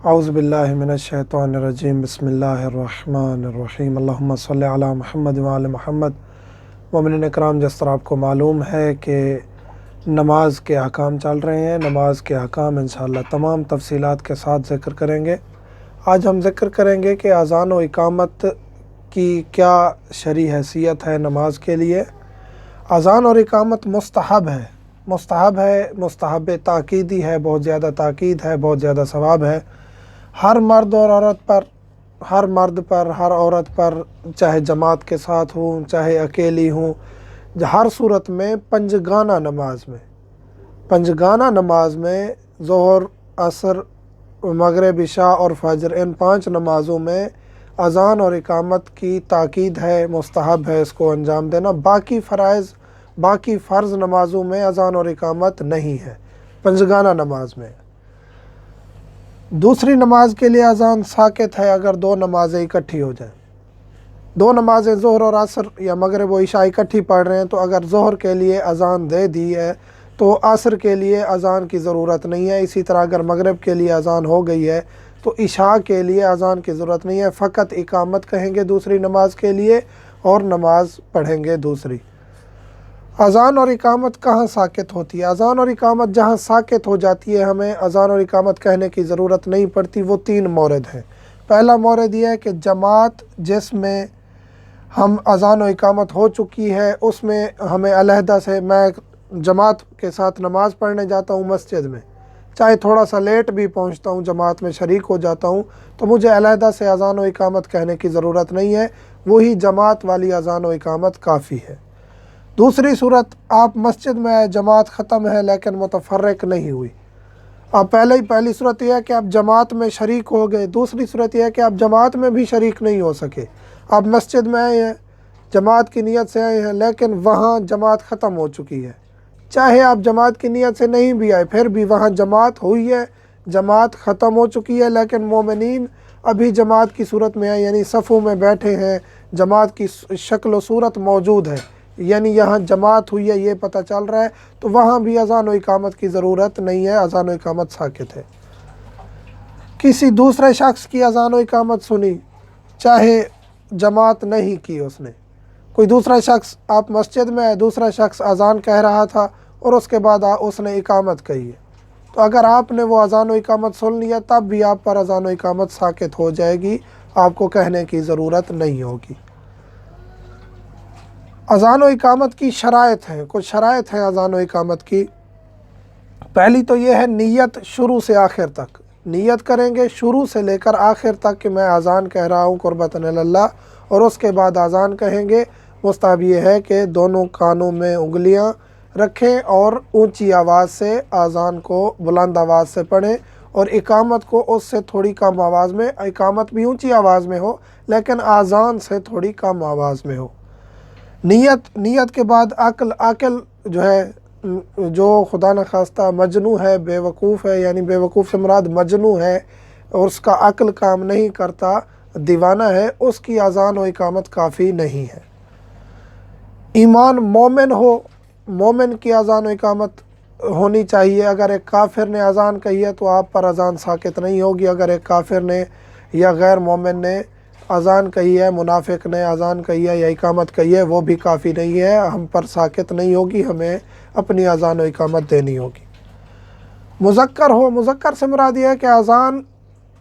اعوذ باللہ من الشیطان الرجیم بسم اللہ الرحمن الرحیم اللہم صلی علی محمد وعلی محمد۔ مومنین اکرام، جس طرح آپ کو معلوم ہے کہ نماز کے احکام چل رہے ہیں، نماز کے احکام انشاءاللہ تمام تفصیلات کے ساتھ ذکر کریں گے۔ آج ہم ذکر کریں گے کہ اذان و اقامت کی کیا شرعی حیثیت ہے نماز کے لیے۔ اذان اور اقامت مستحب ہے، مستحب تاکیدی ہے، بہت زیادہ تاکید ہے، بہت زیادہ ثواب ہے۔ ہر مرد اور عورت پر، ہر عورت پر، چاہے جماعت کے ساتھ ہوں چاہے اکیلی ہوں، ہر صورت میں پنجگانہ نماز میں ظہر، عصر، مغرب، عشاء اور فجر، ان 5 نمازوں میں اذان اور اقامت کی تاکید ہے، مستحب ہے اس کو انجام دینا۔ باقی فرض نمازوں میں اذان اور اقامت نہیں ہے، پنجگانہ نماز میں۔ دوسری نماز کے لیے اذان ساکت ہے اگر 2 نمازیں اکٹھی ہو جائیں۔ 2 نمازیں ظہر اور عصر یا مغرب و عشاء اکٹھی پڑھ رہے ہیں تو اگر ظہر کے لیے اذان دے دی ہے تو عصر کے لیے اذان کی ضرورت نہیں ہے۔ اسی طرح اگر مغرب کے لیے اذان ہو گئی ہے تو عشاء کے لیے اذان کی ضرورت نہیں ہے، فقط اقامت کہیں گے دوسری نماز کے لیے اور نماز پڑھیں گے دوسری۔ اذان اور اقامت کہاں ساکت ہوتی ہے؟ اذان اور اقامت جہاں ساکت ہو جاتی ہے، ہمیں اذان اور اقامت کہنے کی ضرورت نہیں پڑتی، وہ 3 مورد ہیں۔ پہلا مورد یہ ہے کہ جماعت جس میں ہم اذان و اقامت ہو چکی ہے اس میں ہمیں علیحدہ سے، میں جماعت کے ساتھ نماز پڑھنے جاتا ہوں مسجد میں، چاہے تھوڑا سا لیٹ بھی پہنچتا ہوں، جماعت میں شریک ہو جاتا ہوں، تو مجھے علیحدہ سے اذان و اقامت کہنے کی ضرورت نہیں ہے، وہی جماعت والی اذان و اقامت کافی ہے۔ دوسری صورت، آپ مسجد میں آئے، جماعت ختم ہے لیکن متفرق نہیں ہوئی۔ اب پہلی صورت یہ ہے کہ آپ جماعت میں شریک ہو گئے، دوسری صورت یہ ہے کہ آپ جماعت میں بھی شریک نہیں ہو سکے۔ آپ مسجد میں آئے ہیں، جماعت کی نیت سے آئے ہیں، لیکن وہاں جماعت ختم ہو چکی ہے۔ چاہے آپ جماعت کی نیت سے نہیں بھی آئے، پھر بھی وہاں جماعت ہوئی ہے، جماعت ختم ہو چکی ہے، لیکن مومنین ابھی جماعت کی صورت میں ہیں، یعنی صفوں میں بیٹھے ہیں، جماعت کی شکل و صورت موجود ہے، یعنی یہاں جماعت ہوئی ہے یہ پتہ چل رہا ہے، تو وہاں بھی اذان و اقامت کی ضرورت نہیں ہے، اذان و اقامت ساکت ہے۔ کسی دوسرے شخص کی اذان و اقامت سنی، چاہے جماعت نہیں کی اس نے، کوئی دوسرا شخص، آپ مسجد میں ہے، دوسرا شخص اذان کہہ رہا تھا اور اس کے بعد اس نے اقامت کہی ہے، تو اگر آپ نے وہ اذان و اقامت سن لیا تب بھی آپ پر اذان و اقامت ساکت ہو جائے گی، آپ کو کہنے کی ضرورت نہیں ہوگی۔ اذان و اقامت کی شرائط ہیں، کچھ شرائط ہیں اذان و اقامت کی۔ پہلی تو یہ ہے نیت، شروع سے آخر تک نیت کریں گے، شروع سے لے کر آخر تک کہ میں اذان کہہ رہا ہوں قربتاً اللہ، اور اس کے بعد اذان کہیں گے۔ مستحب یہ ہے کہ دونوں کانوں میں انگلیاں رکھیں اور اونچی آواز سے اذان کو بلند آواز سے پڑھیں، اور اقامت کو اس سے تھوڑی کم آواز میں، اقامت بھی اونچی آواز میں ہو لیکن اذان سے تھوڑی کم آواز میں ہو۔ نیت کے بعد عقل جو ہے، جو خدا نخواستہ مجنوں ہے، بے وقوف ہے، یعنی بے وقوف سے مراد مجنوں ہے اور اس کا عقل کام نہیں کرتا، دیوانہ ہے، اس کی اذان و اقامت کافی نہیں ہے۔ ایمان مومن ہو، مومن کی اذان و اقامت ہونی چاہیے۔ اگر ایک کافر نے اذان کہی ہے تو آپ پر اذان ساکت نہیں ہوگی۔ اگر ایک کافر نے یا غیر مومن نے اذان کہی ہے، منافق نے اذان کہی ہے یا اقامت کہی ہے، وہ بھی کافی نہیں ہے، ہم پر ساکت نہیں ہوگی، ہمیں اپنی اذان و اقامت دینی ہوگی۔ مذکر ہو، مذکر سے مراد یہ ہے کہ اذان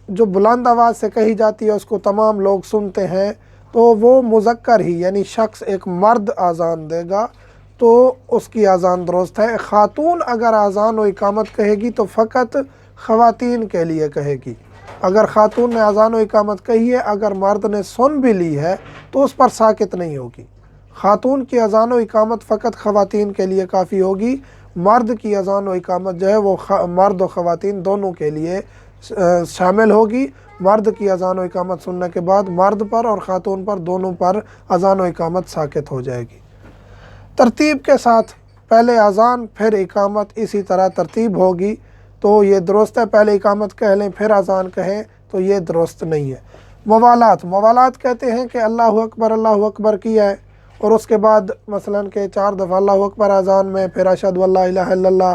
جو بلند آواز سے کہی جاتی ہے اس کو تمام لوگ سنتے ہیں، تو وہ مذکر ہی، یعنی شخص ایک مرد اذان دے گا تو اس کی اذان درست ہے۔ خاتون اگر اذان و اقامت کہے گی تو فقط خواتین کے لیے کہے گی۔ اگر خاتون نے اذان و اقامت کہی ہے، اگر مرد نے سن بھی لی ہے تو اس پر ساکت نہیں ہوگی۔ خاتون کی اذان و اقامت فقط خواتین کے لیے کافی ہوگی۔ مرد کی اذان و اقامت جو ہے وہ مرد و خواتین دونوں کے لیے شامل ہوگی۔ مرد کی اذان و اقامت سننے کے بعد مرد پر اور خاتون پر، دونوں پر اذان و اقامت ساکت ہو جائے گی۔ ترتیب کے ساتھ پہلے اذان پھر اقامت، اسی طرح ترتیب ہوگی تو یہ درست ہے۔ پہلے اقامت کہہ لیں پھر اذان کہیں تو یہ درست نہیں ہے۔ موالات کہتے ہیں کہ اللہ اکبر کیا ہے اور اس کے بعد مثلا کہ 4 دفعہ اللہ اکبر اذان میں، پھر اشہد ان لا الہ الا اللہ